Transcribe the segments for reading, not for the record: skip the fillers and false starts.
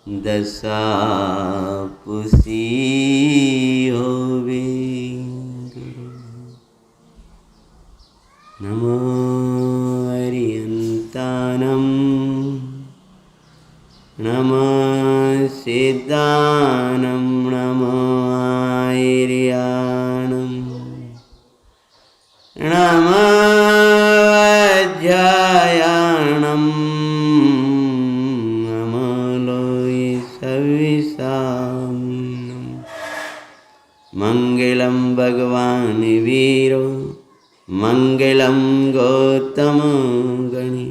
दशा पुसी होवे। नमो हरियन्तानं नमो सिद्धानं नमो आयर्याणं नमो अध्यायाणं नमो लोये सविसानं। मंगलं भगवान् वीरो मंगलं गौतम गणी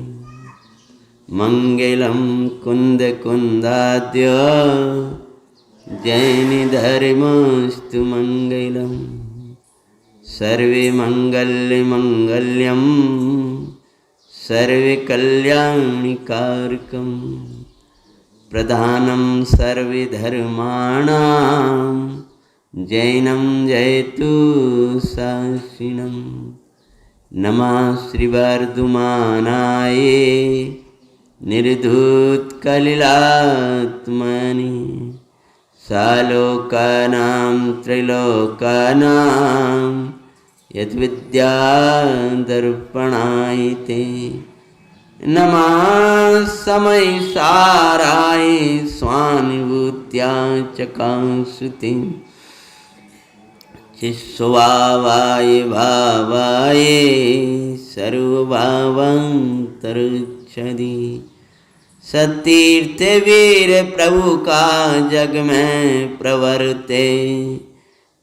मंगलं कुंद कुंदाद्य जैन धर्मस्तु मंगलम्। सर्वे मंगल्य मंगल्यं सर्वे कल्याणि कारकं प्रधानं सर्वे धर्माणां जैनं जयतु शासिनं। नमः श्रीवर्धमानाय निर्धूतकलिलात्मनि सालोकानां त्रैलोकानां यद्विद्यादर्पणाय ते। नमः समयसाराय स्वानुभूत्या चकांसुते चिस्वभावाय भावाय सर्वभावान्तरिक्षति। सतीर्थ वीर प्रभु का जग में प्रवर्ते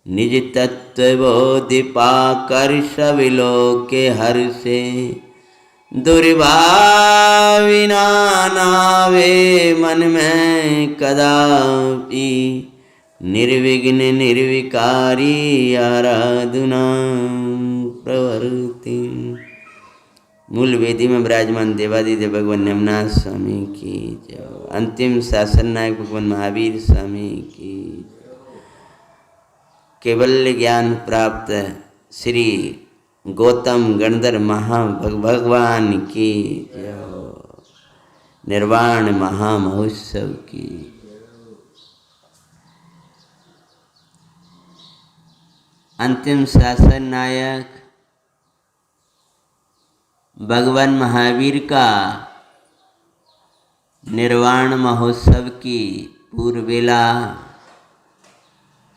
निज तत्व बोधि पाकर सभी लोग के हर्षे। दुर्भावि नावे मन में कदापि निर्विघ्न निर्विकारी आराधना प्रवृत्ति। मूल वेदी में विराजमान देवादिदेव भगवान यमुनाथ स्वामी की जय। अंतिम शासन नायक भगवान महावीर स्वामी की जय। केवल्य ज्ञान प्राप्त श्री गौतम गणधर भगवान की जय। निर्वाण महामहोत्सव की। अंतिम शासन नायक भगवान महावीर का निर्वाण महोत्सव की पूर्व बेला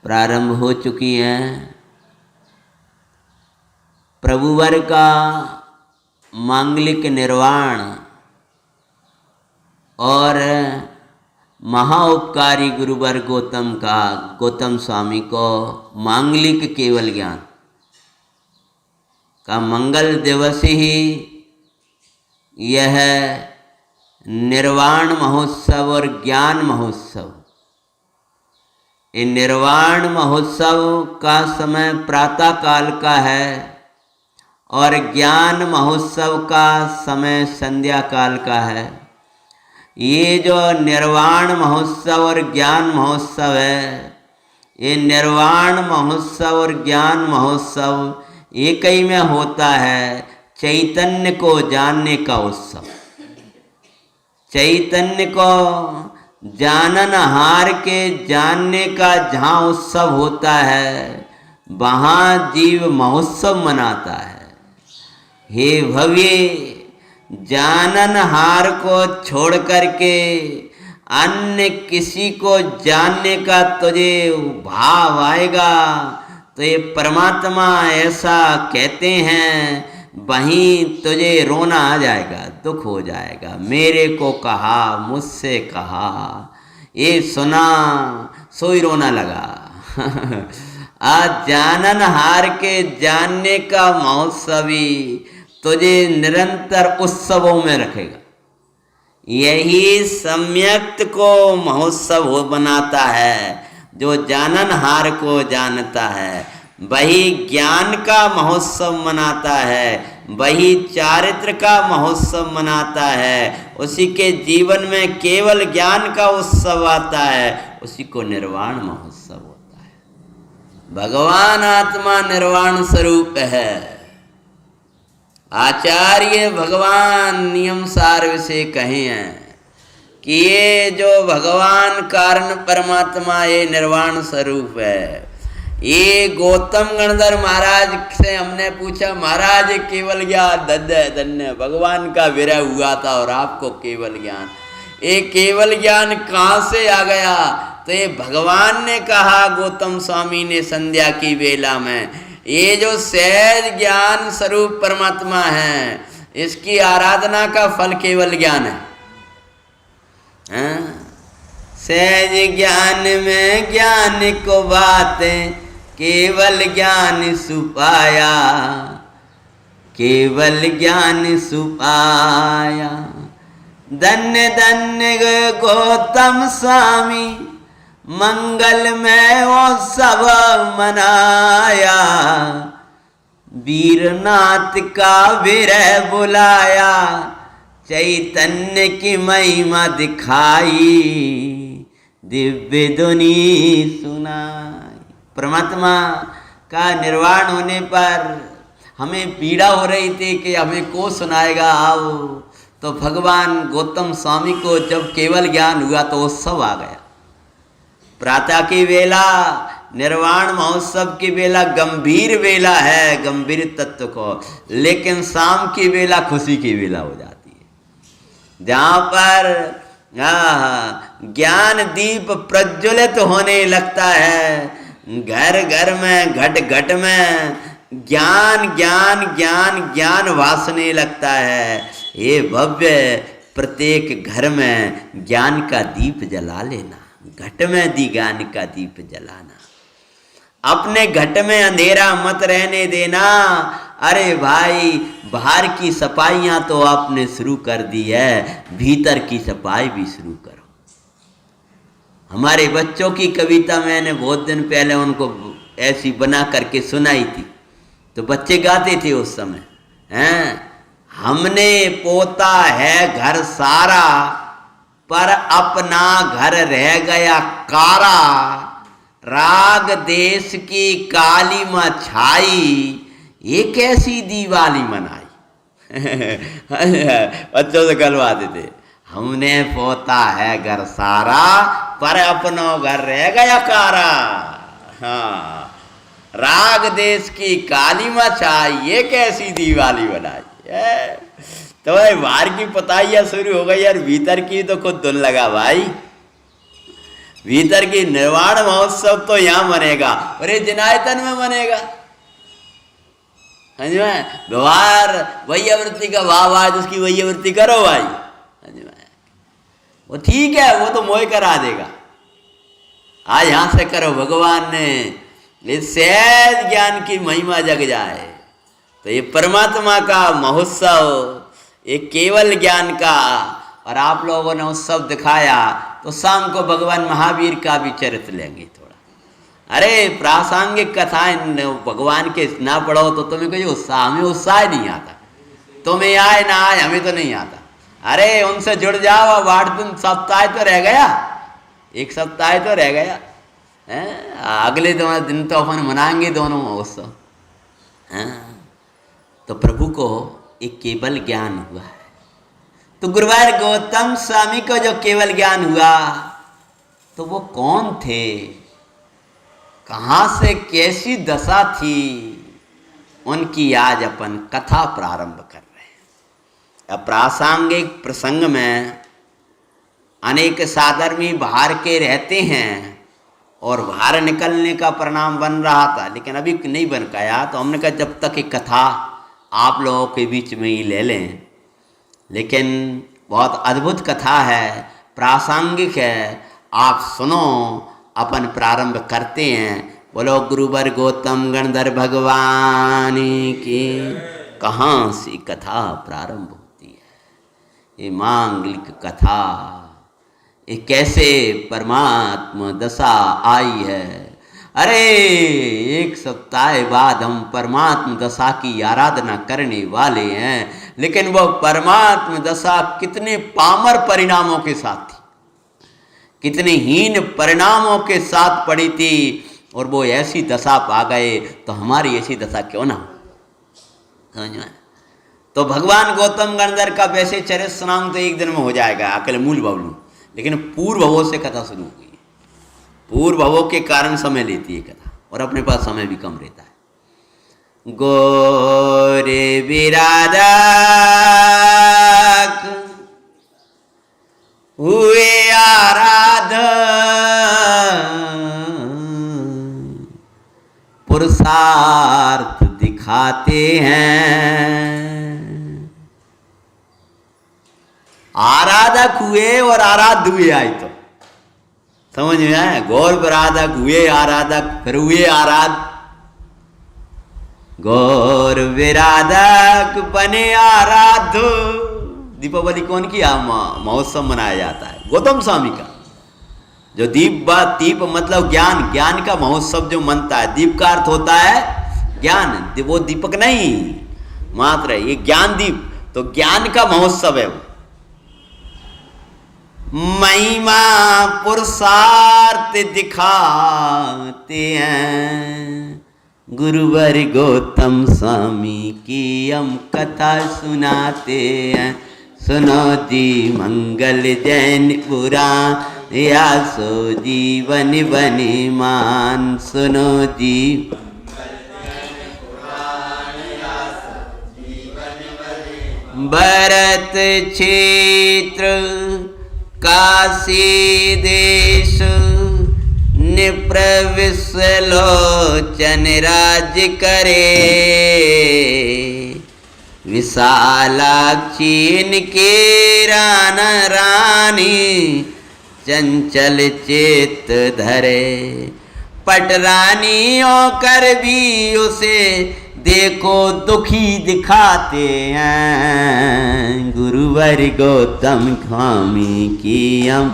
प्रारंभ हो चुकी है। प्रभुवर का मांगलिक निर्वाण और महाउपकारी गुरुवर गौतम स्वामी को मांगलिक केवल ज्ञान का मंगल दिवस ही यह निर्वाण महोत्सव और ज्ञान महोत्सव। ये निर्वाण महोत्सव का समय प्रातः काल का है और ज्ञान महोत्सव का समय संध्या काल का है। ये जो निर्वाण महोत्सव और ज्ञान महोत्सव है, ये निर्वाण महोत्सव और ज्ञान महोत्सव एक ही में होता है। चैतन्य को जानने का उत्सव, चैतन्य को जाननहार के जानने का जहाँ उत्सव होता है वहाँ जीव महोत्सव मनाता है। हे भव्य, जाननहार को छोड़ करके अन्य किसी को जानने का तुझे भाव आएगा तो ये परमात्मा ऐसा कहते हैं, वहीं तुझे रोना आ जाएगा, दुख हो जाएगा। मेरे को कहा, मुझसे कहा, ये सुना सोई रोना लगा। आज जाननहार के जानने का महोत्सवी तुझे निरंतर उत्सवों में रखेगा। यही सम्यक्त को महोत्सव बनाता है। जो जाननहार को जानता है वही ज्ञान का महोत्सव मनाता है, वही चारित्र का महोत्सव मनाता है। उसी के जीवन में केवल ज्ञान का उत्सव आता है, उसी को निर्वाण महोत्सव होता है। भगवान आत्मा निर्वाण स्वरूप है। आचार्य भगवान नियम सार से कहे हैं कि ये जो भगवान कारण परमात्मा ये निर्वाण स्वरूप है। ये गौतम गणधर महाराज से हमने पूछा, महाराज केवल ज्ञान धन्य धन्य, भगवान का विरह हुआ था और आपको केवल ज्ञान, ये केवल ज्ञान कहाँ से आ गया? तो ये भगवान ने कहा गौतम स्वामी ने संध्या की बेला में, ये जो सहज ज्ञान स्वरूप परमात्मा है, इसकी आराधना का फल केवल ज्ञान है। सहज ज्ञान में ज्ञान को बातें, केवल ज्ञान सुपाया, केवल ज्ञान सुपाया। धन्य धन्य गौतम स्वामी, मंगल में वो सब मनाया, वीरनाथ का विरह बुलाया, चैतन्य की महिमा दिखाई, दिव्य ध्वनि सुनाई। परमात्मा का निर्वाण होने पर हमें पीड़ा हो रही थी कि हमें को सुनाएगा आओ, तो भगवान गौतम स्वामी को जब केवल ज्ञान हुआ तो उत्सव आ गया। प्रातः की वेला निर्वाण महोत्सव की वेला गंभीर वेला है, गंभीर तत्व को, लेकिन शाम की वेला खुशी की वेला हो जाती है, जहाँ पर ज्ञान दीप प्रज्वलित होने लगता है। घर घर में घट घट में ज्ञान ज्ञान ज्ञान ज्ञान वासने लगता है। ये भव्य प्रत्येक घर में ज्ञान का दीप जला लेना, घट में दी ज्ञान का दीप जलाना, अपने घट में अंधेरा मत रहने देना। अरे भाई, बाहर की सफाइयाँ तो आपने शुरू कर दी है, भीतर की सफाई भी शुरू करो। हमारे बच्चों की कविता मैंने बहुत दिन पहले उनको ऐसी बना करके सुनाई थी, तो बच्चे गाते थे उस समय, हैं, हमने पोता है घर सारा, पर अपना घर रह गया कारा, राग देश की काली माँ छाई, ये कैसी दिवाली मनाई। बच्चों से कहलवाते थे, हमने पोता है घर सारा, पर अपनो घर रह गया कारा, हाँ, राग देश की काली माँ छाई, ये कैसी दिवाली बनाई। तो भाई बाहर की पताइयाँ शुरू हो गई यार, भीतर की तो खुद धुन लगा भाई। भीतर की निर्वाण महोत्सव तो यहाँ मनेगा, अरे जिनायतन में मनेगा। समझ में, व्यवहार वैयावृत्ति का भाव आज उसकी वैयावृत्ति करो भाई, समझ में, वो ठीक है, वो तो मोह करा देगा। आज यहाँ से करो, भगवान ने इस सहज ज्ञान की महिमा जग जाए। तो ये परमात्मा का महोत्सव, ये केवल ज्ञान का, और आप लोगों ने उत्सव दिखाया, तो शाम को भगवान महावीर का भी चरित्र लेंगे थोड़ा। अरे प्रासंगिक कथाएं भगवान के ना पढ़ो तो तुम्हें कोई उत्साह, हमें उत्साह नहीं आता, तुम्हें आए ना आए हमें तो नहीं आता। अरे उनसे जुड़ जाओ, अब 8 दिन सप्ताह तो रह गया, एक सप्ताह तो रह गया है, अगले दिन तो अपन मनाएंगे दोनों उत्सव। तो प्रभु को एक केवल ज्ञान हुआ है। तो गुरुवार गौतम स्वामी को जो केवल ज्ञान हुआ, तो वो कौन थे, कहाँ से कैसी दशा थी, उनकी आज अपन कथा प्रारंभ कर रहे हैं। अब प्रासंगिक प्रसंग में अनेक साधर्मी बाहर के रहते हैं, और बाहर निकलने का परिणाम बन रहा था, लेकिन अभी नहीं बन पाया। तो हमने कहा जब तक एक कथा आप लोगों के बीच में ही ले लें, लेकिन बहुत अद्भुत कथा है, प्रासंगिक है, आप सुनो। अपन प्रारंभ करते हैं। बोलो गुरुवर गौतम गणधर भगवान की। कहाँ से कथा प्रारंभ होती है, ये मांगलिक कथा, ये कैसे परमात्मा दशा आई है। अरे एक सप्ताह बाद हम परमात्मा दशा की आराधना करने वाले हैं, लेकिन वह परमात्मा दशा कितने पामर परिणामों के साथ थी, कितने हीन परिणामों के साथ पड़ी थी, और वो ऐसी दशा पा गए, तो हमारी ऐसी दशा क्यों ना हो। समझ में। तो भगवान गौतम गणधर का वैसे चरित्र सुनाऊं तो एक दिन में हो जाएगा, अकेले मूल बबलू, लेकिन पूर्व भवों से कथा शुरू हुई है। पूर्व भवों के कारण समय लेती है कथा, और अपने पास समय भी कम रहता है। गोरे विराधक हुए आराधक, पुरुषार्थ दिखाते हैं। आराधक हुए और आराध्य हुए, आई तो समझ में आया। गौर विराधक हुए आराधक, फिर हुए आराध। गौर विराधक बने आराध्य। दीपावली कौन की महोत्सव मनाया जाता है? गौतम स्वामी का। जो दीप मतलब ज्ञान, ज्ञान का महोत्सव जो मनता है। दीप का अर्थ होता है ज्ञान, वो दीपक नहीं मात्र, ये ज्ञान दीप, तो ज्ञान का महोत्सव है वो। महिमा पुरुषार्थ दिखाते हैं, गुरुवर गौतम स्वामी की हम कथा सुनाते हैं। सुनो जी मंगल जैन पुराण, या सो जीवन बने मान। सुनो जी भरत क्षेत्र काशी देश, निप्रविश्वलोचन राज्य करे। विशालाक्षी इनके राना रानी, चंचल चित्त धरे। पटरानी होकर भी उसे देखो दुखी दिखाते हैं, गुरुवर गौतम स्वामी की हम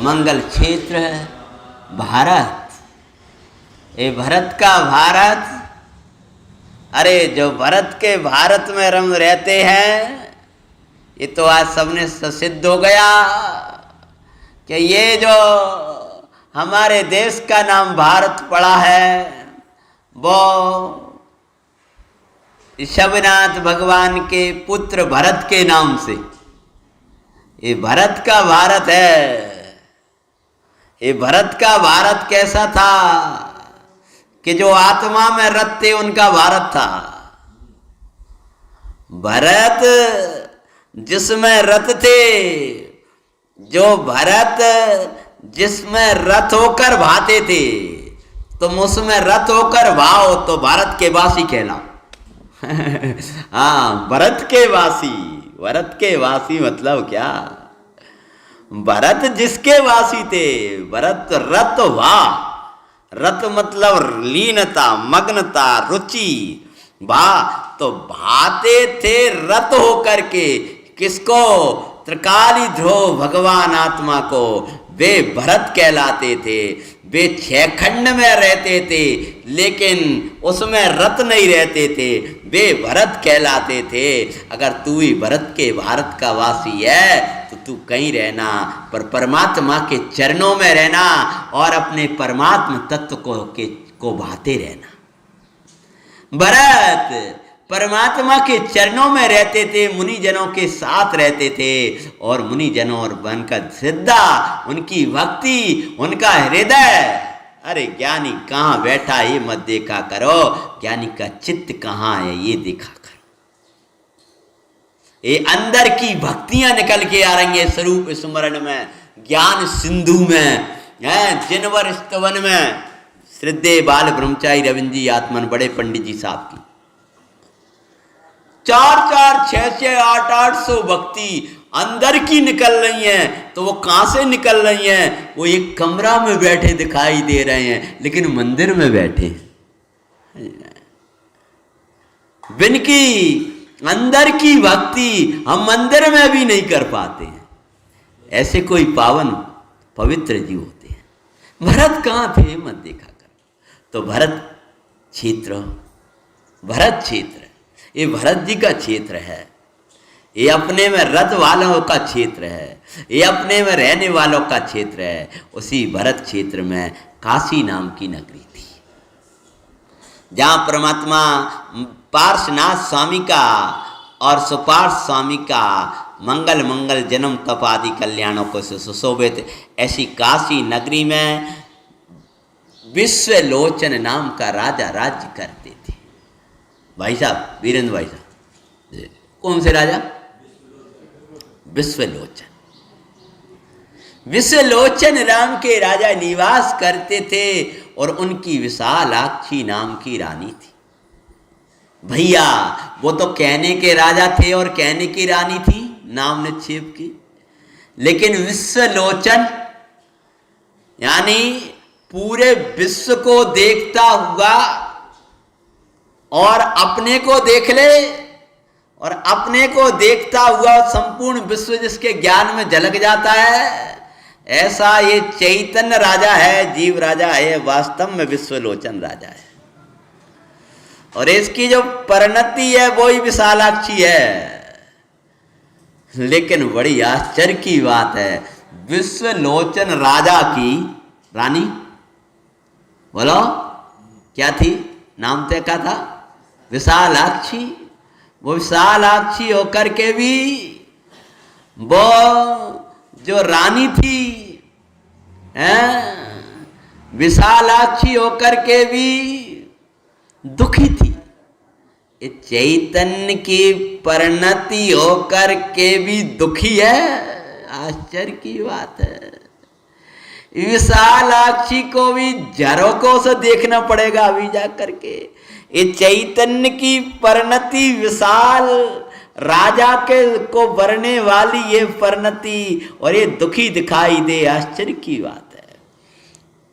मंगल क्षेत्र है भारत। ये भरत का भारत, अरे जो भरत के भारत में रम रहते हैं, ये तो आज सबने सिद्ध हो गया कि ये जो हमारे देश का नाम भारत पड़ा है, वो ऋषभनाथ भगवान के पुत्र भरत के नाम से ये भरत का भारत है। ये भरत का भारत कैसा था कि जो आत्मा में रथ थे उनका भारत था। भरत जिसमें रथ थे, जो भरत जिसमें रथ होकर भाते थे, तुम उसमें रथ होकर भाओ तो भारत के वासी कहलाओ। हाँ, भरत के वासी। भरत के वासी मतलब क्या? भरत जिसके वासी थे, भरत रत वा, रत मतलब लीनता, मग्नता, रुचि, भा तो भाते थे रत होकर के। किसको? त्रिकाली ध्रुव भगवान आत्मा को। वे भरत कहलाते थे। वे 6 खंड में रहते थे, लेकिन उसमें रत नहीं रहते थे, वे भरत कहलाते थे। अगर तू ही भरत के भारत का वासी है तो तू कहीं रहना, पर परमात्मा के चरणों में रहना और अपने परमात्मा तत्व को भाते रहना। भरत परमात्मा के चरणों में रहते थे, मुनि जनों के साथ रहते थे, और मुनि जनों और बन का श्रद्धा, उनकी भक्ति, उनका हृदय। अरे ज्ञानी कहाँ बैठा ये मत देखा करो, ज्ञानी का चित्त कहाँ है ये देखा करो। ये अंदर की भक्तियां निकल के आ रही है स्वरूप स्मरण में, ज्ञान सिंधु में, जिनवर स्तवन में। श्रद्धे बाल ब्रह्मचारी रविंद्र जी आत्मन, बड़े पंडित जी साहब की 4-4, 6-6, 8-800 भक्ति अंदर की निकल रही हैं। तो वो कहां से निकल रही हैं? वो एक कमरा में बैठे दिखाई दे रहे हैं, लेकिन मंदिर में बैठे। जिनकी अंदर की भक्ति हम मंदिर में भी नहीं कर पाते हैं, ऐसे कोई पावन पवित्र जीव होते हैं। भरत कहाँ थे मत देखा कर। तो भरत क्षेत्र ये भरत जी का क्षेत्र है। ये अपने में रथ वालों का क्षेत्र है, ये अपने में रहने वालों का क्षेत्र है। उसी भरत क्षेत्र में काशी नाम की नगरी थी। जहाँ परमात्मा पार्श्वनाथ स्वामी का और सुपार्श स्वामी का मंगल मंगल जन्म तप आदि कल्याणों को सुशोभित ऐसी काशी नगरी में विश्वलोचन नाम का राजा राज्य करते थे। भाई साहब, वीरेंद्र भाई साहब, कौन से राजा? विश्वलोचन। विश्वलोचन नाम के राजा निवास करते थे और उनकी विशालाक्षी नाम की रानी थी। भैया, वो तो कहने के राजा थे और कहने की रानी थी, नाम निक्षेप की। लेकिन विश्वलोचन यानी पूरे विश्व को देखता हुआ और अपने को देख ले और अपने को देखता हुआ संपूर्ण विश्व जिसके ज्ञान में झलक जाता है, ऐसा ये चैतन्य राजा है, जीव राजा है, वास्तव में विश्वलोचन राजा है। और इसकी जो परिणति है वो ही विशालाक्षी है। लेकिन बड़ी आश्चर्य की बात है, विश्वलोचन राजा की रानी, बोलो क्या थी? नाम तय का था? विशालाक्षी। वो विशालाक्षी होकर के भी वो जो रानी थी, विशालाक्षी होकर के भी दुखी थी। ये चैतन्य की परिणति होकर के भी दुखी है, आश्चर्य की बात है। विशालाक्षी को भी झरोकों से देखना पड़ेगा अभी जा करके। ये चैतन्य की परिणति, विशाल राजा के को वरने वाली ये परिणति, और ये दुखी दिखाई दे, आश्चर्य की बात है।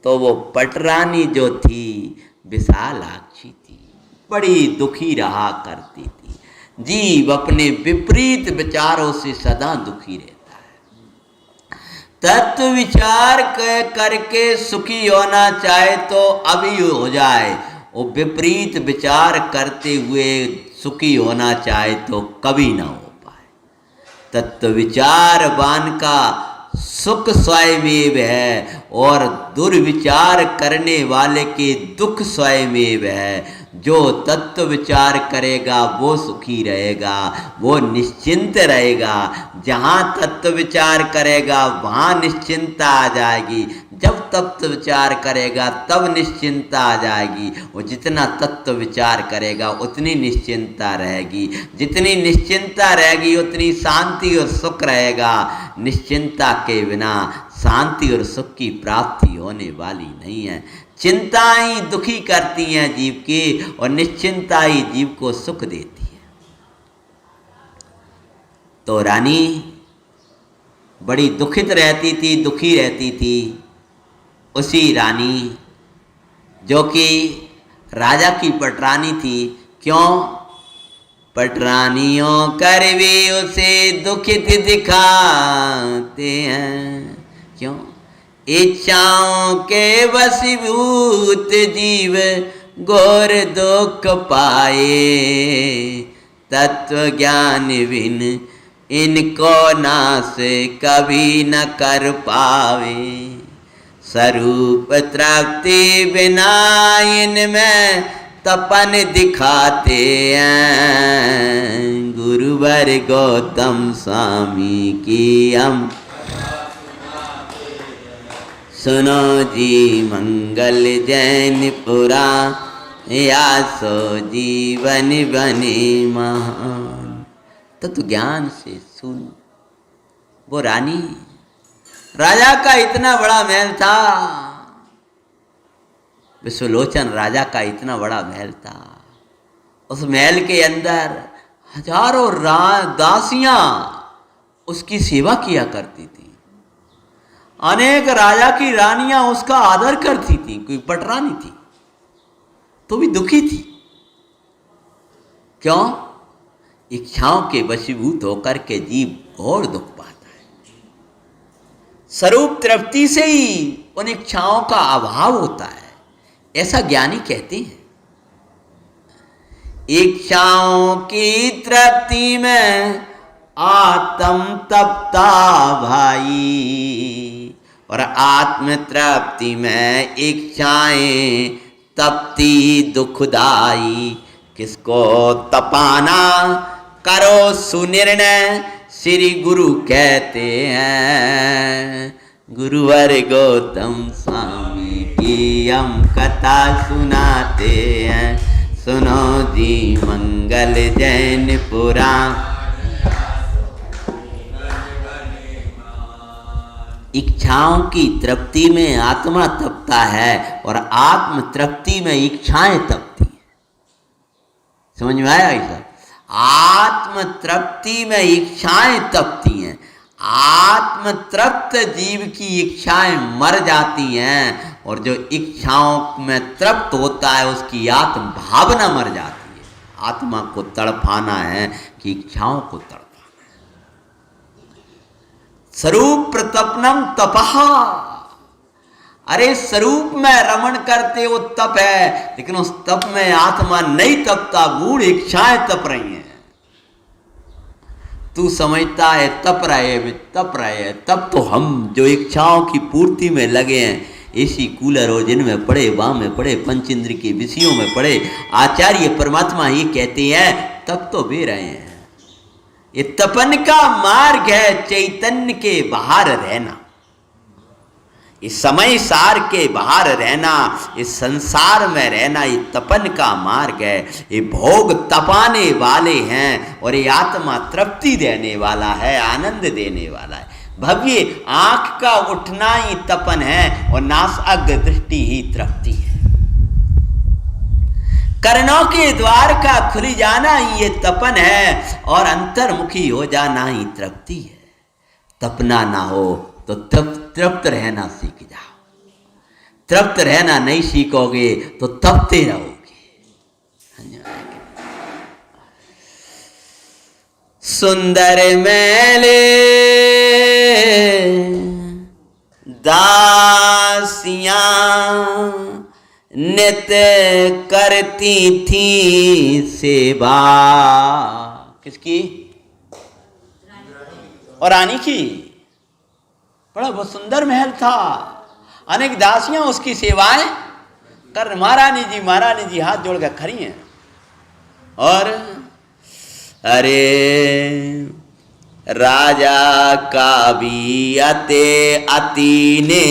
तो वो पटरानी जो थी विशालाक्षी थी, बड़ी दुखी रहा करती थी। जीव अपने विपरीत विचारों से सदा दुखी रहता है। तत्व विचार करके सुखी होना चाहे तो अभी हो जाए, वो विपरीत विचार करते हुए सुखी होना चाहे तो कभी ना हो पाए। तत्व विचारवान का सुख स्वयमेव है और दुर्विचार करने वाले के दुख स्वयमेव है। जो तत्व विचार करेगा वो सुखी रहेगा, वो निश्चिंत रहेगा। जहाँ तत्व विचार करेगा वहाँ निश्चिंता आ जाएगी। जब तत्व विचार करेगा तब निश्चिंता आ जाएगी। और जितना तत्व विचार करेगा उतनी निश्चिंता रहेगी। जितनी निश्चिंता रहेगी उतनी शांति और सुख रहेगा। निश्चिंता के बिना शांति और सुख की प्राप्ति होने वाली नहीं है। चिंता ही दुखी करती हैं जीव के, और निश्चिंता ही जीव को सुख देती है। तो रानी बड़ी दुखित रहती थी, दुखी रहती थी। उसी रानी जो कि राजा की पटरानी थी, क्यों? पटरानियों कर भी उसे दुखित दिखाते हैं। क्यों? इच्छाओं के वशीभूत जीव घोर दुख पाए, तत्व ज्ञान बिन इनको नाश कभी न कर पावे। स्वरूप तृप्ति बिना इनमें तपन दिखाते हैं। गुरुवर गौतम स्वामी की हम सुनो जी मंगल जैन पुरा, या सो जीवन बने महान। तत्व ज्ञान से सुन। वो रानी, राजा का इतना बड़ा महल था, विश्वलोचन राजा का इतना बड़ा महल था। उस महल के अंदर हजारों दासियां उसकी सेवा किया करती थी। अनेक राजा की रानियां उसका आदर करती थी। कोई पटरानी थी तो भी दुखी थी। क्यों? इच्छाओं के वशीभूत होकर के जीव और दुख पाता है। स्वरूप तृप्ति से ही उन इच्छाओं का अभाव होता है, ऐसा ज्ञानी कहते हैं। इच्छाओं की तृप्ति में आत्म तपता भाई, और आत्म तृप्ति में इच्छाएं तपती दुखदाई, किसको तपाना करो सुनिर्णय, श्री गुरु कहते हैं। गुरुवर गौतम स्वामी की हम कथा सुनाते हैं, सुनो जी मंगल जैन पुराण। इच्छाओं की तृप्ति में आत्मा तपता है और आत्म तृप्ति में इच्छाएं तपती हैं। समझ में आया ऐसा? आत्म तृप्ति में इच्छाएं तपती हैं। आत्म तृप्त जीव की इच्छाएं मर जाती हैं और जो इच्छाओं में तृप्त होता है उसकी आत्म भावना मर जाती है। आत्मा को तड़पाना है कि इच्छाओं को तड़पाना। स्वरूप प्रतपनम तपहा, अरे स्वरूप में रमण करते वो तप है, लेकिन उस तप में आत्मा नहीं तपता, गूढ़ इच्छाएं तप रही हैं। तू समझता है तप रहे वे तप रहे हैं, तब तो हम जो इच्छाओं की पूर्ति में लगे हैं, एसी कूलर और जिनमें पड़े, वहां में पड़े, पंचेंद्र के विषयों में पड़े, आचार्य परमात्मा ही कहते हैं तप तो वे रहे हैं। ये तपन का मार्ग है चैतन्य के बाहर रहना, इस समय सार के बाहर रहना, इस संसार में रहना, ये तपन का मार्ग है। ये भोग तपाने वाले हैं और ये आत्मा तृप्ति देने वाला है, आनंद देने वाला है। भव्य आंख का उठना ही तपन है और नासाग्र दृष्टि ही तृप्ति है। कर्णों के द्वार का खुल जाना ही ये तपन है और अंतर्मुखी हो जाना ही तृप्ति है। तपना ना हो तो तृप्त रहना सीख जाओ। तृप्त रहना नहीं सीखोगे तो तपते रहोगे। सुंदर मेले दासियां नित्य करती थी सेवा, किसकी? और रानी की। बड़ा बहुत सुंदर महल था, अनेक दासियां उसकी सेवाएं कर। महारानी जी हाथ जोड़ कर खड़ी हैं। और अरे राजा का भी अति ने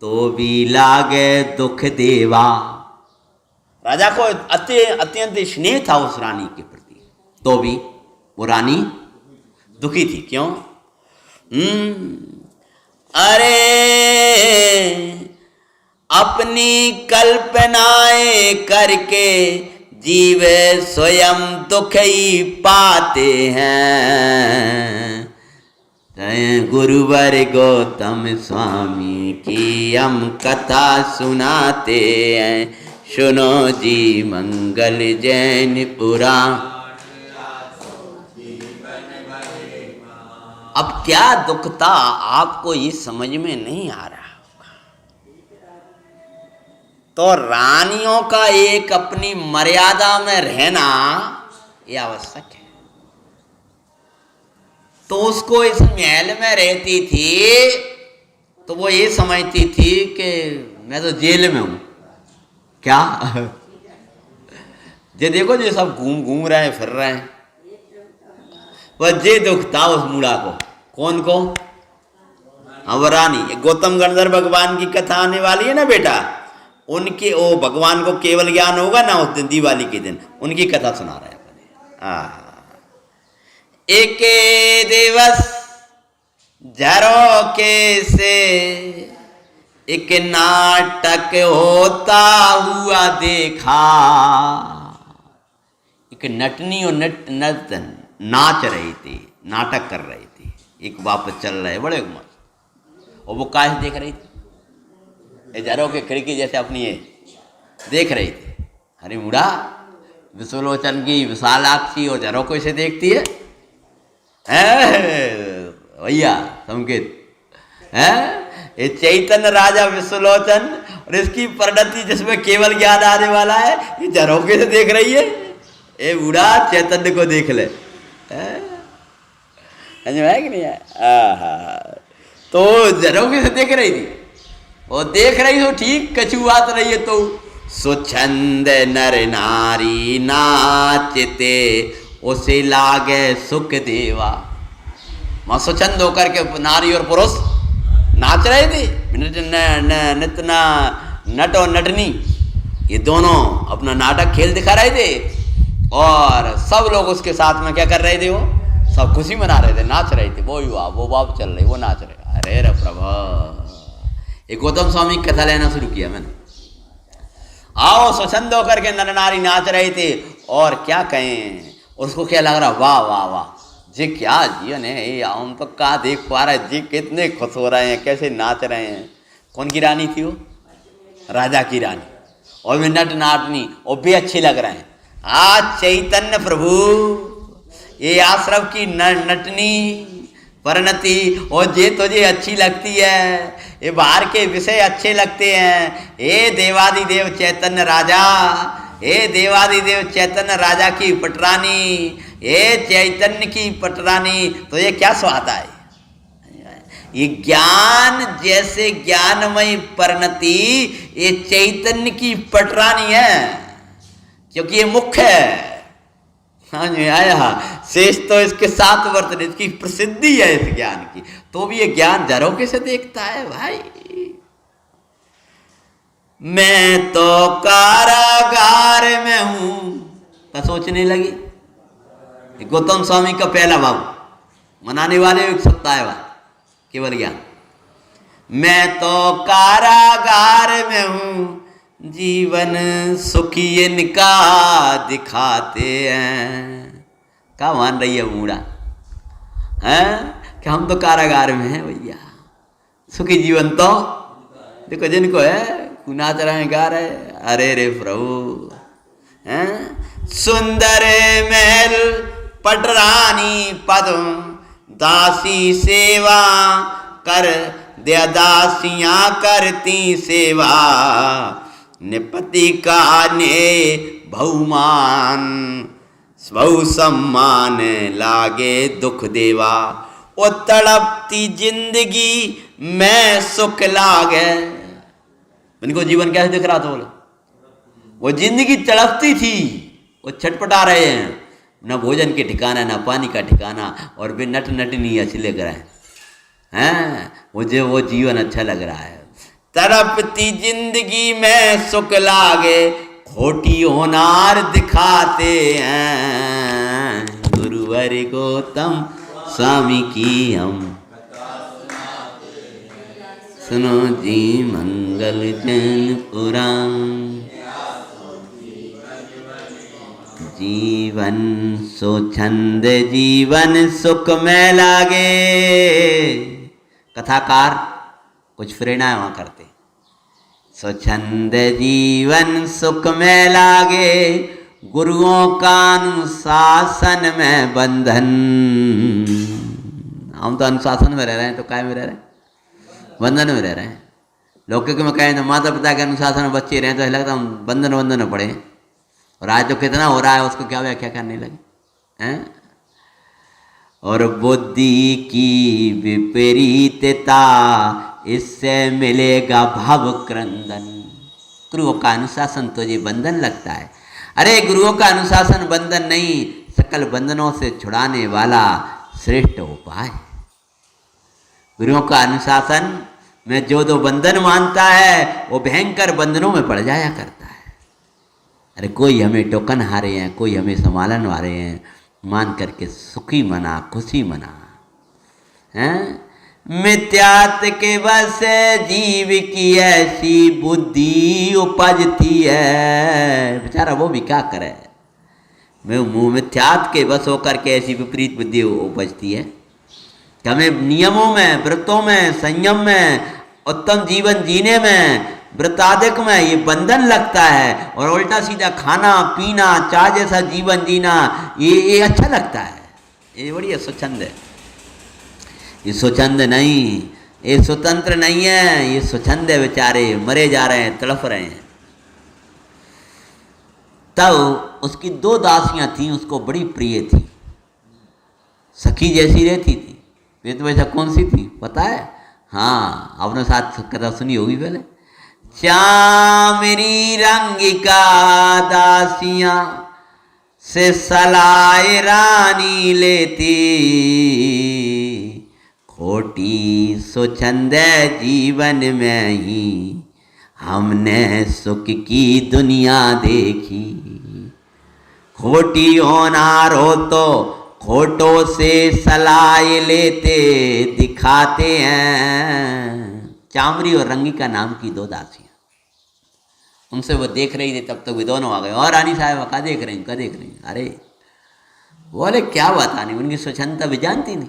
तो भी लागे दुख देवा। राजा को अत्यंत स्नेह था उस रानी के प्रति, तो भी वो रानी दुखी थी। क्यों? अरे अपनी कल्पनाएं करके जीव स्वयं दुख ही पाते हैं। गुरुवर गौतम स्वामी की हम कथा सुनाते हैं, सुनो जी मंगल जैन पुराण। अब क्या दुख था आपको ये समझ में नहीं आ रहा होगा। तो रानियों का एक अपनी मर्यादा में रहना ये आवश्यक है। तो उसको इस महल में रहती थी तो वो ये समझती थी कि मैं तो जेल में हूं। क्या? ये देखो जो सब घूम रहे हैं, फिर रहे हैं। वह जे दुख था उस मूढ़ा को। कौन को? अब रानी। गौतम गणधर भगवान की कथा आने वाली है ना बेटा, उनके वो भगवान को केवल ज्ञान होगा ना उस दिन, दिवाली के दिन उनकी कथा सुना रहे हैं। एक दिवस झरोके से एक नाटक होता हुआ देखा। एक नटनी और नर्तन नाच रही थी, नाटक कर रही थी। एक वापस चल रहे बड़े मस्त। और वो काहे देख रही थी? झरों के खिड़की जैसे अपनी ये देख रही थी। अरे मुड़ा, विश्वलोचन की विशालाक्षी और झरों को इसे देखती है भैया संकेत है। ये चैतन्य राजा विश्वलोचन और इसकी परिणति जिसमें केवल ज्ञान आने वाला है, ये झरोके से देख रही है। ए बूढ़ा, चैतन्य को देख ले। है कि नहीं है? तो झरोके से देख रही थी। वो देख रही तो ठीक, कछु बात रही है तो सुछंद नर नारी नाचते उसे लागे सुख देवा। वहां स्वच्छंद होकर के नारी और पुरुष नाच रहे थे। नितना नट और नटनी ये दोनों अपना नाटक खेल दिखा रहे थे और सब लोग उसके साथ में क्या कर रहे थे, वो सब खुशी मना रहे थे, नाच रहे थे। वो युवा वो बाप चल रहे, वो नाच रहे। अरे रे प्रभु, एक गौतम स्वामी की कथा लेना शुरू किया मैंने। आओ स्वच्छंद होकर के नर नारी नाच रहे थे और क्या कहें, उसको क्या लग रहा, वाह वाह वाह जी क्या जीवन है, हम तो कहाँ देख पा रहे जी, कितने खुश हो रहे हैं, कैसे नाच रहे हैं। कौन की रानी थी वो? राजा की रानी। और वे नट नाटनी और भी अच्छे लग रहे हैं। आज चैतन्य प्रभु ये आश्रम की नटनी परिणति और ये तुझे अच्छी लगती है, ये बाहर के विषय अच्छे लगते हैं। हे देवादिदेव चैतन्य राजा, हे देवादिदेव चैतन्य राजा की पटरानी, हे चैतन्य की पटरानी, तो ये क्या स्वाद है? ये ज्ञान जैसे ज्ञानमय परिणति ये चैतन्य की पटरानी है, क्योंकि ये मुख्य है। हाँ जी आया शेष तो इसके साथ वर्तन, इसकी प्रसिद्धि है इस ज्ञान की, तो भी ये ज्ञान झरोखे से देखता है भाई। मैं तो कारागार में हूं, तो सोचने लगी। गौतम स्वामी का पहला भाव मनाने वाले एक सत्ता है बात केवल ज्ञान। मैं तो कारागार में हूं, जीवन सुखी इनका दिखाते हैं। क्या मान रही है मूड़ा है कि हम तो कारागार में हैं भैया, सुखी जीवन तो देखो जिनको है, नाच रहे हैं गा रहे। अरे रे प्रभु हैं, सुंदर महल पटरानी पद दासी सेवा कर दे, दासियां करती सेवा निपति का ने बहुमान बहु सम्मान लागे दुख देवा। ओ तड़पती जिंदगी में सुख लागे। इनको जीवन कैसे दिख रहा था? बोला वो जिंदगी तड़पती थी, वो छटपटा रहे हैं, न भोजन के ठिकाना न पानी का ठिकाना, और वे नट नटनी अच्छी लग रहे हैं। मुझे वो जीवन अच्छा लग रहा है। तड़पती जिंदगी में सुख लागे, खोटी होनार दिखाते हैं। गुरुवर गौतम स्वामी की हम सुनो जी मंगल जन पुराण। जीवन सो छंद जीवन सुख में लागे। कथाकार कुछ प्रेरणा वहाँ करते, सो छंद जीवन सुख में लागे, गुरुओं का अनुशासन में बंधन। हम तो अनुशासन में रह रहे हैं, तो काय में रह रहे हैं? बंधन में रह रहे हैं। लौकिक में कहें तो माता पिता के अनुशासन में बच्चे रहे तो लगता हम बंधन में पड़े, और आज तो कितना हो रहा है उसको क्या व्याख्या करने लगे हैं। और बुद्धि की विपरीतता, इससे मिलेगा भाव क्रंदन। गुरुओं का अनुशासन तुझे बंधन लगता है? अरे गुरुओं का अनुशासन बंधन नहीं, सकल बंधनों से छुड़ाने वाला श्रेष्ठ उपाय। गुरुओं का अनुशासन में जो दो बंधन मानता है वो भयंकर बंधनों में पड़ जाया करता है। अरे कोई हमें टोकन हारे हैं, कोई हमें संभालन वाले हैं, मान करके सुखी मना, खुशी मना हैं। मिथ्यात के बस जीव की ऐसी बुद्धि उपजती है। बेचारा वो भी क्या करे, मिथ्यात के बस होकर के ऐसी विपरीत बुद्धि उपजती है कि हमें नियमों में, व्रतों में, संयम में, उत्तम जीवन जीने में, व्रताधिक में ये बंधन लगता है, और उल्टा सीधा खाना पीना, चाह जैसा जीवन जीना ये अच्छा लगता है। ये बढ़िया स्वच्छंद है। ये स्वच्छंद नहीं, ये स्वतंत्र नहीं है, ये स्वच्छंद है। बेचारे मरे जा रहे हैं, तड़प रहे हैं। तब उसकी दो दासियां थीं, उसको बड़ी प्रिय थी, सखी जैसी रहती थी। वे तो वैसा कौन सी थी पता है? हाँ, आपने साथ कथा सुनी होगी पहले। चामरी रंग का दासियां से सलाए रानी लेती, खोटी स्वच्छंद जीवन में ही हमने सुख की दुनिया देखी। खोटी होनार हो तो खोटों से सलाह लेते दिखाते हैं। चामरी और रंगी का नाम की दो दासियां, उनसे वो देख रही थी, तब तक वे दोनों आ गए। और रानी साहब का देख रही, क्या देख रही? अरे बोले क्या बता नहीं, उनकी स्वच्छंदता भी जानती नहीं।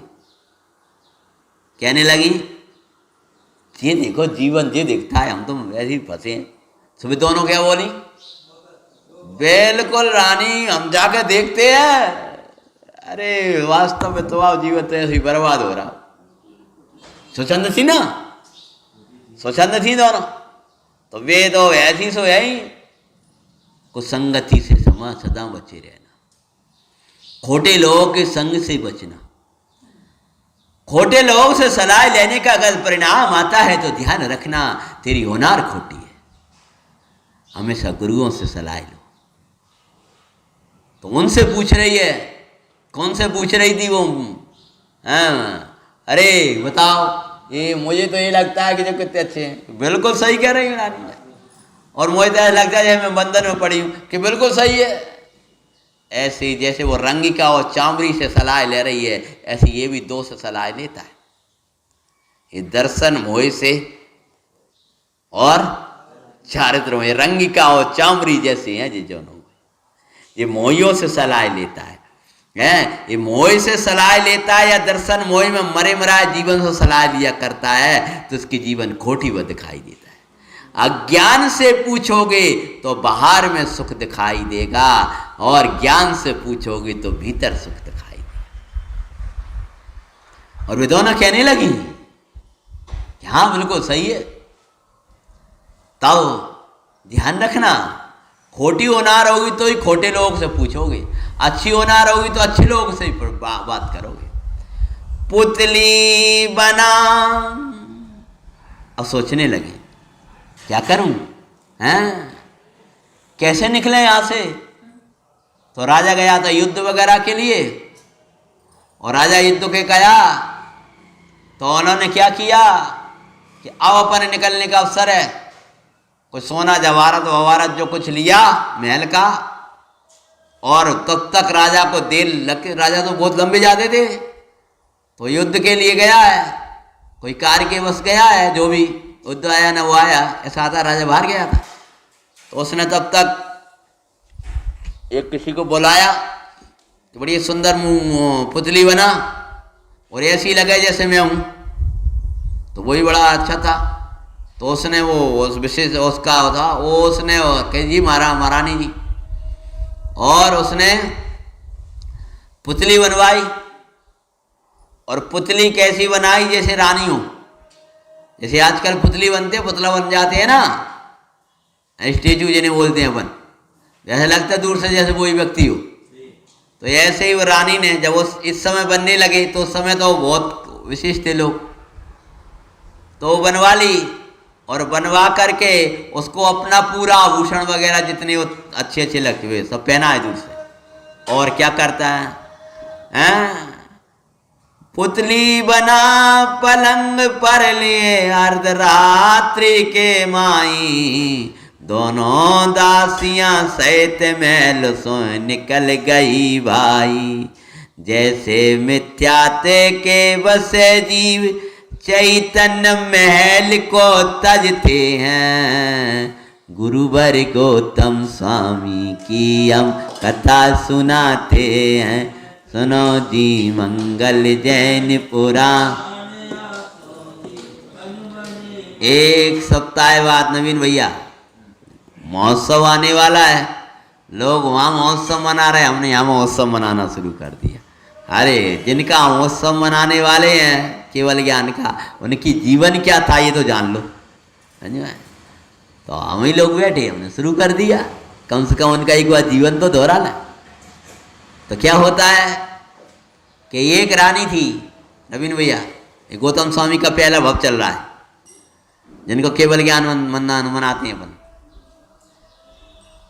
कहने लगी ये देखो जीवन ये दिखता है, हम तो वैसे ही फंसे हैं। सुबह दोनों क्या बोली? बिल्कुल रानी, हम जाके देखते हैं। अरे वास्तव में तो आप जीवन तो ऐसे ही बर्बाद हो रहा। स्वच्छंद थी ना, स्वच्छंद थी दोनों, तो वे तो ऐसी सो है ही। कुसंगति से समा सदा बचे रहना, खोटे लोगों के संग से बचना। खोटे लोगों से सलाह लेने का अगर परिणाम आता है तो ध्यान रखना तेरी होनार खोटी है। हमेशा गुरुओं से सलाह लो। तो उनसे पूछ रही है, कौन से पूछ रही थी वो? अरे बताओ, ये मुझे तो ये लगता है कि जो कितने अच्छे हैं। बिल्कुल सही कह रही हूँ रानी, और मुझे तो लगता है मैं बंधन में पड़ी हूँ कि बिल्कुल सही है। ऐसे जैसे वो रंगी का और चामड़ी से सलाह ले रही है, ऐसे ये भी दो से सलाह लेता है। ये दर्शन मोह से और चारित्र में, रंगी का और चामड़ी जैसे हैं जो दोनों, ये मोहियों से सलाह लेता है। ये मोह से सलाह लेता है या दर्शन मोह में मरे मराए जीवन से सलाह लिया करता है, तो उसकी जीवन खोटी हुआ दिखाई देता है। अज्ञान से पूछोगे तो बाहर में सुख दिखाई देगा, और ज्ञान से पूछोगे तो भीतर सुख दिखाई देगा। और वे दोनों कहने लगी कि हाँ बिल्कुल सही है। तब ध्यान रखना, खोटी होनार होगी तो ही खोटे लोग से पूछोगे, अच्छी होनार होगी तो अच्छे लोग से ही बात करोगे। पुतली बना, अब सोचने लगे क्या करूं, हैं कैसे निकले यहां से। तो राजा गया था युद्ध वगैरह के लिए, और राजा युद्ध के गया तो उन्होंने क्या किया कि अब अपन निकलने का अवसर है। कुछ सोना जवाहरात ववारत जो कुछ लिया महल का, और तब तक राजा को देर लग, राजा तो बहुत लंबे जाते थे, तो युद्ध के लिए गया है, कोई कार्य के बस गया है, जो भी युद्ध आया ना वो आया, ऐसा था। राजा बाहर गया था, तो उसने तब तक एक किसी को बुलाया कि बड़ी सुंदर पुतली बना और ऐसी लगे जैसे मैं हूँ, तो वही बड़ा अच्छा था। तो उसने वो उस विशेष उसका था, वो उसने कह जी महारानी जी, और उसने पुतली बनवाई। और पुतली कैसी बनाई? जैसे रानी हो, जैसे आजकल पुतली बनते, पुतला बन जाते हैं ना, स्टेचू जिन्हें बोलते हैं अपन, जैसे लगता है दूर से जैसे कोई व्यक्ति हो। तो ऐसे ही वो रानी ने जब उस इस समय बनने लगे, तो उस समय तो बहुत विशेष थे लोग, तो बनवा ली। और बनवा करके उसको अपना पूरा आभूषण वगैरह जितने अच्छे अच्छे लगते हुए सब पहना है दूर से। और क्या करता है? पुतली बना पलंग पर लिए अर्धरात्रि के माई, दोनों दासियां सहित महल सो निकल गई भाई। जैसे मिथ्याते के बसे जीव चैतन्य महल को तजते हैं, गुरुवर गौतम स्वामी की हम कथा सुनाते हैं। सुनो जी मंगल जैन पुराण। एक सप्ताह बाद नवीन भैया महोत्सव आने वाला है, लोग वहाँ महोत्सव मना रहे, हमने यहाँ महोत्सव मनाना शुरू कर दिया। अरे जिनका महोत्सव मनाने वाले हैं केवल ज्ञान का, उनकी जीवन क्या था ये तो जान लो, समझ। तो हम ही लोग बैठे, हमने शुरू कर दिया, कम से कम उनका एक बार जीवन तो दोहरा ला। तो क्या होता है कि एक रानी थी नवीन भैया, गौतम स्वामी का पहला भव चल रहा है, जिनको केवल ज्ञान मनाते हैं अपन।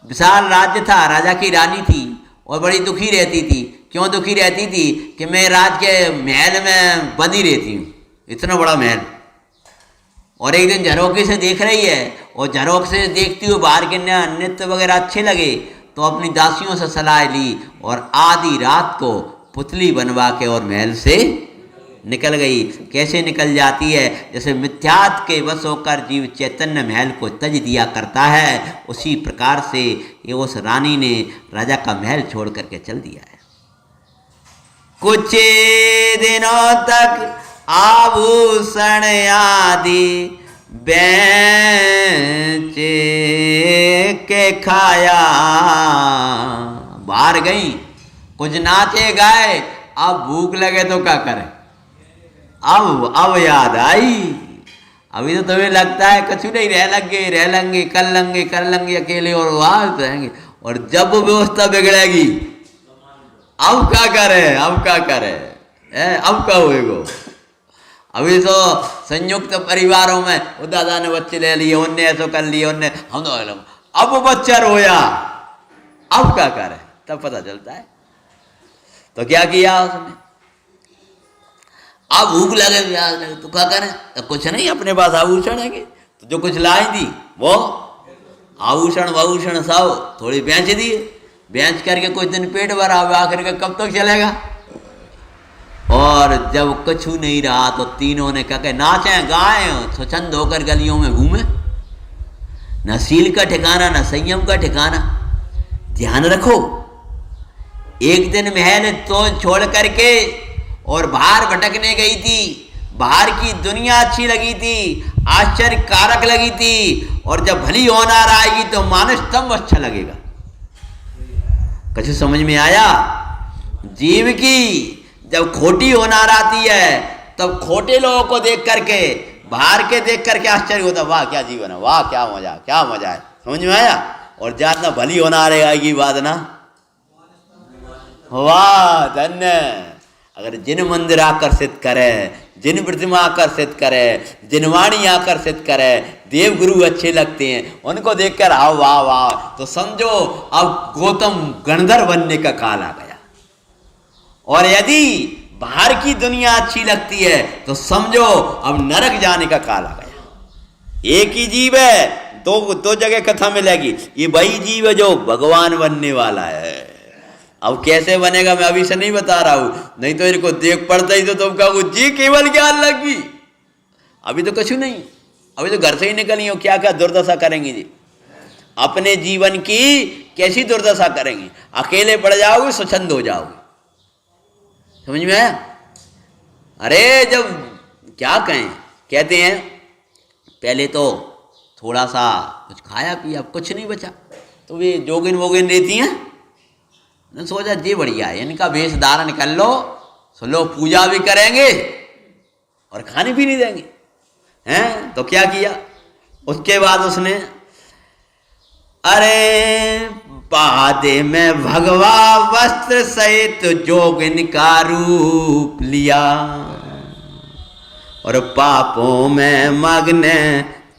विशाल राज्य था, राजा की रानी थी और बड़ी दुखी रहती थी। क्यों दुखी रहती थी? कि मैं राज के महल में बंधी रहती हूँ, इतना बड़ा महल। और एक दिन झरोखे से देख रही है, और झरोखे से देखती हुई बाहर के नृत्य वगैरह अच्छे लगे, तो अपनी दासियों से सलाह ली और आधी रात को पुतली बनवा के और महल से निकल गई। कैसे निकल जाती है? जैसे मिथ्यात्व के वश होकर जीव चैतन्य महल को तज दिया करता है, उसी प्रकार से ये उस रानी ने राजा का महल छोड़ करके चल दिया है। कुछ दिनों तक आभूषण आदि बेच के खाया, बाहर गई, कुछ नाचे गाए, अब भूख लगे तो क्या करें? अब याद आई। अभी तो तुम्हें लगता है कुछ नहीं, रह लेंगे, कर लेंगे अकेले और वहां रहेंगे, और जब व्यवस्था बिगड़ेगी अब क्या करें? अब क्या होएगा? अभी तो संयुक्त परिवारों में वो दादा ने बच्चे ले लिए, उनने ऐसा कर लिए, उनने हम तो अब बच्चा रोया, अब क्या करें? तब पता चलता है। तो क्या किया उसने? अब भूख लगे, प्यास लगे तो क्या करें? तो कुछ नहीं, अपने पास आभूषण है, तो जो कुछ लाई थी वो आभूषण सब थोड़ी बेच दिए। बेच करके कुछ दिन पेट भरा, आखिर के कब तक चलेगा? और जब कुछ नहीं रहा तो तीनों ने क्या कहे, नाचे गाए, स्वच्छंद होकर गलियों में घूमे। न शील का ठिकाना, न संयम का ठिकाना। ध्यान रखो, एक दिन महल तो छोड़ करके और बाहर भटकने गई थी। बाहर की दुनिया अच्छी लगी थी, आश्चर्य कारक लगी थी, और जब भली होनार आएगी तो मानस स्तंभ अच्छा लगेगा। कुछ समझ में आया? जीव की जब खोटी होनार आती है तब खोटे लोगों को देख करके, बाहर के देख करके आश्चर्य होता, वाह क्या जीवन है, वाह क्या मजा है। समझ में आया? और ज्यादा भली होनार आएगी बात ना, वाह धन्य। अगर जिन मंदिर आकर्षित करे, जिन प्रतिमा आकर्षित करे, जिन वाणी आकर्षित करे, देव गुरु अच्छे लगते हैं, उनको देखकर आओ वाह वाह, तो समझो अब गौतम गणधर बनने का काल आ गया। और यदि बाहर की दुनिया अच्छी लगती है तो समझो अब नरक जाने का काल आ गया। एक ही जीव है, दो जगह कथा मिलेगी। ये वही जीव है जो भगवान बनने वाला है। अब कैसे बनेगा मैं अभी से नहीं बता रहा हूं, नहीं तो इनको देख पड़ता ही तो तुम कहो जी केवल ज्ञान लगी। अभी तो कुछ नहीं, अभी तो घर से ही निकली हो, क्या क्या दुर्दशा करेंगी जी, अपने जीवन की कैसी दुर्दशा करेंगी। अकेले पड़ जाओगे, स्वच्छंद हो जाओगे। समझ में आया? अरे जब क्या कहें, कहते हैं पहले तो थोड़ा सा कुछ खाया पिया, अब कुछ नहीं बचा, तो वे जोगिन वोगिन रहती हैं, ने सोचा जी बढ़िया है, इनका वेश धारण कर लो, सो लोग पूजा भी करेंगे और खाने भी नहीं देंगे हैं। तो क्या किया उसके बाद उसने, अरे पादे में भगवा वस्त्र सहित जोगिन का रूप लिया, और पापों में मग्न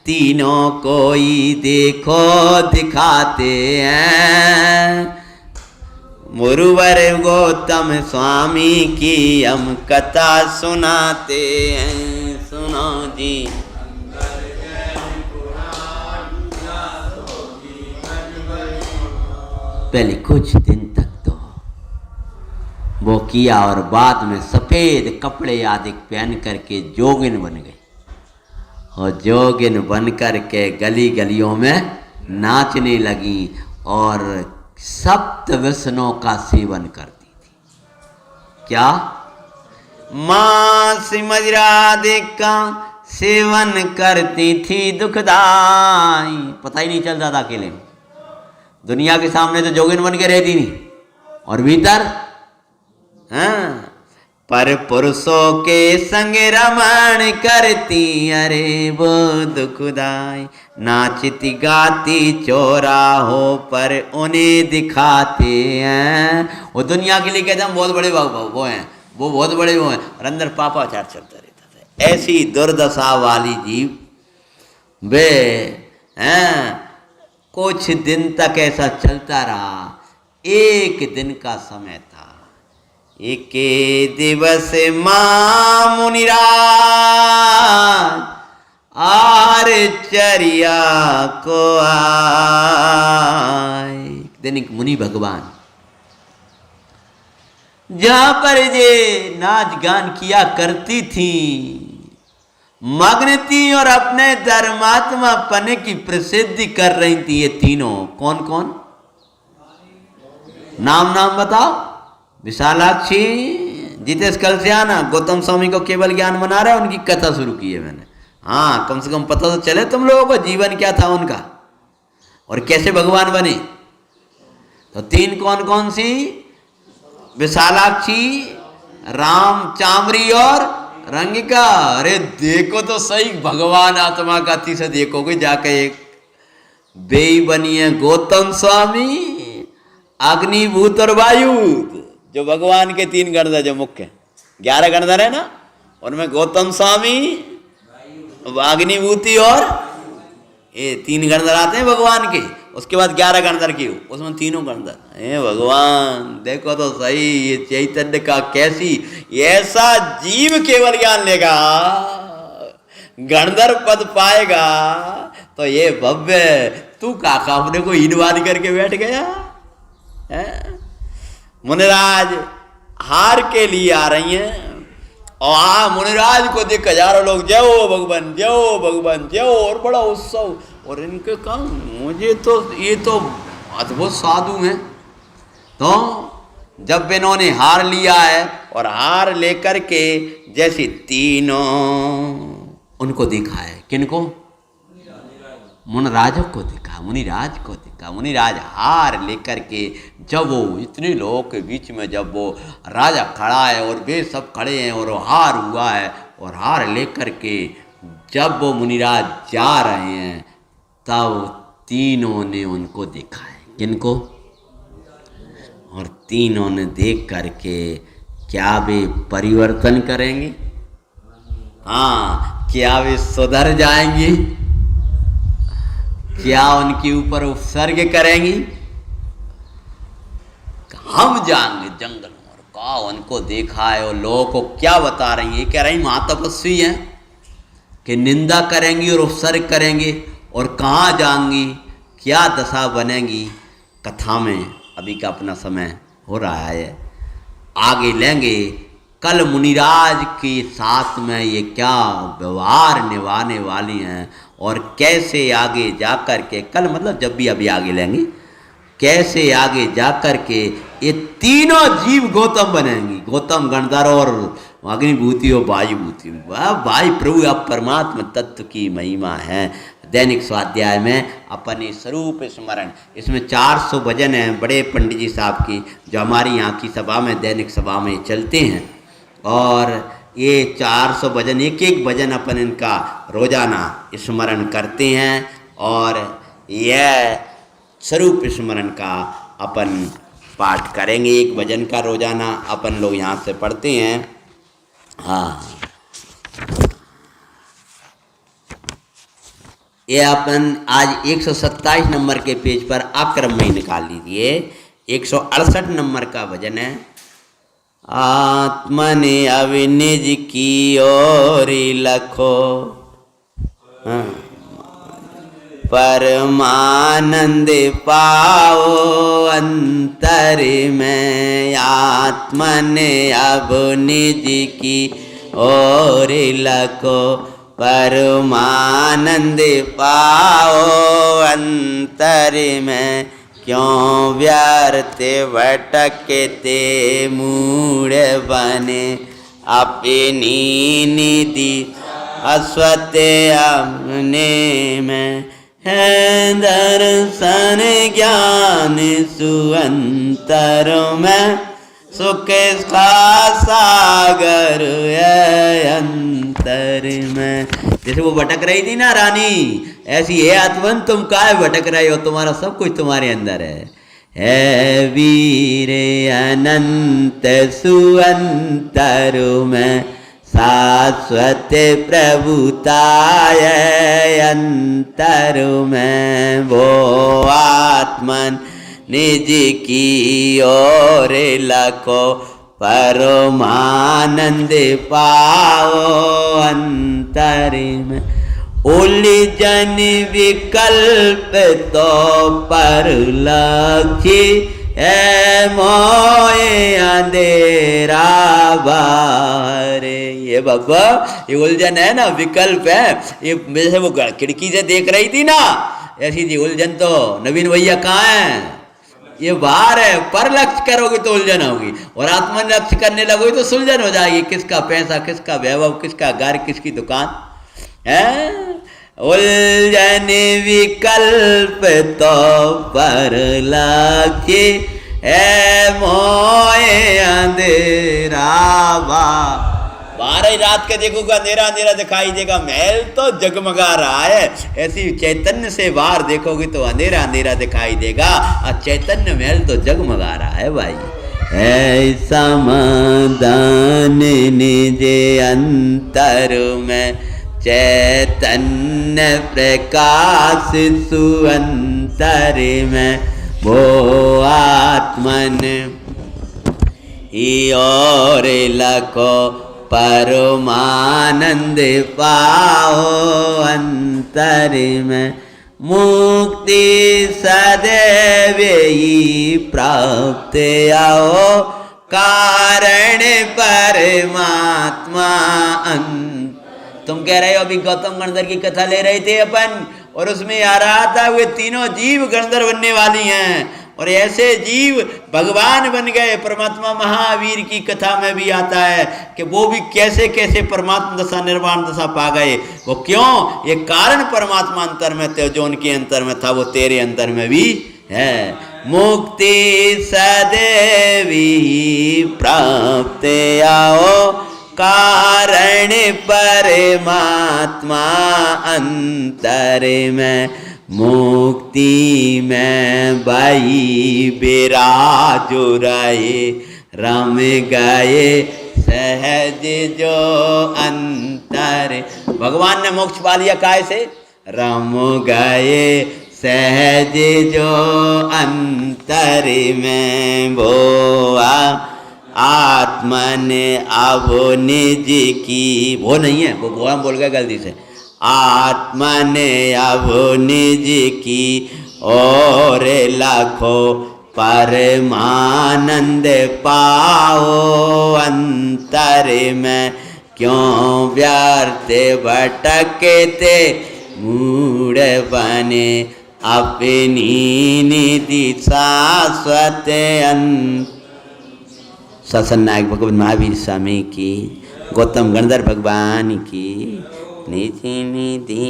तीनों कोई देखो दिखाते हैं। मुरुवर गौतम स्वामी की हम कथा सुनाते हैं, सुनो जी। पहले कुछ दिन तक तो वो किया, और बाद में सफेद कपड़े आदि पहन करके जोगिन बन गई, और जोगिन बन करके गली गलियों में नाचने लगी और सप्त व्यसनों का सेवन करती थी। क्या? मांस मदिरादि का सेवन करती थी दुखदाई। पता ही नहीं चलता था अकेले में, दुनिया के सामने तो जोगिन बन के रहती नहीं, और भीतर हाँ पर पुरुषों के संग रमण करती, अरे वो दुखदाई। नाचती गाती चौराहों पर उन्हें दिखाते हैं। वो दुनिया के लिए कहते हैं बहुत बड़े वो हैं, वो बहुत बड़े वो हैं, और अंदर पापाचार चलता रहता था। ऐसी दुर्दशा वाली जीव वे हैं कुछ दिन तक ऐसा चलता रहा। एक दिन का समय था। एक दिवस मां मुनिराज आर्चरिया को आए। दैनिक मुनि भगवान जहां पर ये नाच गान किया करती थी, मग्न थी और अपने धर्मात्मा पने की प्रसिद्धि कर रही थी। ये तीनों कौन कौन? नाम नाम बताओ। विशालाक्षी, जितेश कलसियाना, गौतम स्वामी को केवल ज्ञान बना रहे, उनकी कथा शुरू की है मैंने। हाँ, कम से कम पता तो चले तुम लोगों को जीवन क्या था उनका और कैसे भगवान बने। तो तीन कौन कौन सी? विशालाक्षी, राम चामरी और रंगिका। अरे देखो तो सही, भगवान आत्मा का तीसरा देखोगे जाके एक बेई बनी है गौतम स्वामी, अग्निभूत और वायु, जो भगवान के तीन गणधर, जो मुख्य 11 गणधर है ना, उनमें गौतम स्वामी, अग्निभूति और ये 3 गणधर आते हैं भगवान के। उसके बाद 11 गणधर की, उसमें तीनों गणधर। हे भगवान, देखो तो सही, ये चैतन्य का कैसी ऐसा जीव केवल ज्ञान लेगा, गणधर पद पाएगा तो ये भव्य। तू काका अपने को हीनवाद करके बैठ गया है? मुनिराज हार के लिए आ रही हैं और मुनिराज को देख हजारों लोग जय हो भगवान, जय हो भगवान, जय हो, और बड़ा उत्सव। और इनके काम, मुझे तो ये तो अद्भुत साधु हैं। तो जब इन्होंने हार लिया है और हार लेकर के जैसे तीनों उनको दिखा है, किनको? मुनिराज को दिखा, मुनिराज को दिखा। मुनिराज हार लेकर के जब वो इतने लोगों के बीच में, जब वो राजा खड़ा है और वे सब खड़े हैं और वो हार हुआ है, और हार लेकर के जब वो मुनिराज जा रहे हैं, तब तीनों ने उनको देखा है। किनको? और तीनों ने देख करके क्या वे परिवर्तन करेंगे? हाँ, क्या वे सुधर जाएंगे? क्या उनके ऊपर उपसर्ग करेंगी? हम जाएंगे जंगल में, और कहा उनको देखा है और लोगों को क्या बता रही है, कह रही महातपस्वी हैं कि निंदा करेंगी और उपसर्ग करेंगे, और कहाँ जाएंगी, क्या दशा बनेगी। कथा में अभी का अपना समय हो रहा है, आगे लेंगे। कल मुनिराज के साथ में ये क्या व्यवहार निभाने वाली हैं और कैसे आगे जाकर के, कल मतलब जब भी अभी आगे लेंगे, कैसे आगे जाकर के ये तीनों जीव गौतम बनेंगी। गौतम गणधर और अग्निभूति और वायुभूति। वाह भाई, प्रभु आप परमात्मा तत्व की महिमा है। दैनिक स्वाध्याय में अपने स्वरूप स्मरण, इसमें 400 भजन हैं बड़े पंडित जी साहब की, जो हमारी यहाँ की सभा में, दैनिक सभा में चलते हैं। और ये 400 भजन, एक एक भजन अपन इनका रोजाना स्मरण करते हैं, और यह स्वरूप स्मरण का अपन पाठ करेंगे। एक भजन का रोजाना अपन लोग यहाँ से पढ़ते हैं। हाँ, ये अपन आज 127 नंबर के पेज पर आप क्रम में ही निकाल लीजिए। 168 नंबर का भजन है। आत्मने अविनिज की ओर लखो, परमानंद पाओ अंतर में। आत्मने अब निज की ओर लखो, परमानंद पाओ अंतर में। क्यों व्यर्थ भटकते मूढ़ बने, अपनी निधि अश्वत अपने में। है दर्शन ज्ञान सुअंतर में, सुख का सागर है अंतर में। जैसे वो भटक रही थी ना रानी, ऐसी है आत्मन, तुम काहे भटक रहे हो, तुम्हारा सब कुछ तुम्हारे अंदर है वीर अनंत सुअंतर में। शाश्वत प्रभुताय अंतर में वो आत्मन निज की ओर लखो परमानंद पाओ अंतर में उलझन विकल्प तो पर लक्ष्य है मोए अंधेरा बारे। ये बाबा ये उलझन है ना, विकल्प है ये। जैसे वो खिड़की से देख रही थी ना, ऐसी जी उलझन तो नवीन भैया कहाँ है, ये बाहर है। पर लक्ष्य करोगे तो उलझन होगी, और आत्मन लक्ष्य करने लगोगे तो सुलझन हो जाएगी। किसका पैसा, किसका वैभव, किसका घर, किसकी दुकान है। उलझन विकल्प तो पर लक्ष्य है मोए अंधेरा बारह रात के देखोगे अंधेरा अंधेरा दिखाई देगा, महल तो जगमगा रहा है। ऐसी चैतन्य से बाहर देखोगे तो अंधेरा अंधेरा दिखाई देगा, और चैतन्य महल तो जगमगा रहा है भाई। ऐसा समाधान निज अंतर में चैतन्य प्रकाश सुअंतर में वो आत्मन और लखो परमानंद पाओ अंतर में मुक्ति सदैव ही प्राप्त आओ कारण परमात्मा तुम कह रहे हो अभी गौतम गणधर की कथा ले रहे थे अपन, और उसमें आ रहा था वे तीनों जीव गणधर बनने वाली हैं, और ऐसे जीव भगवान बन गए। परमात्मा महावीर की कथा में भी आता है कि वो भी कैसे कैसे परमात्मा दशा निर्वाण दशा पा गए। वो क्यों? ये कारण परमात्मा अंतर में थे, जो उनके अंतर में था वो तेरे अंतर में भी है। मुक्ति सदैव प्राप्त आओ कारण परमात्मा अंतर में मुक्ति में बाई बिराजो रहे रम गए सहज जो अंतर। भगवान ने मोक्ष पा लिया काय से? रम गए सहज जो अंतर में वो आत्मन अब निज की, वो नहीं है, वो हम बोल गए गलती से। आत्मन अब निज की और लाखों परमानंद पाओ अंतर में क्यों व्यर्थ भटकते मूढ़ बने अपनी निधि शाश्वत अंत। सत्संग नायक भगवान महावीर स्वामी की, गौतम गणधर भगवान की निधि निधि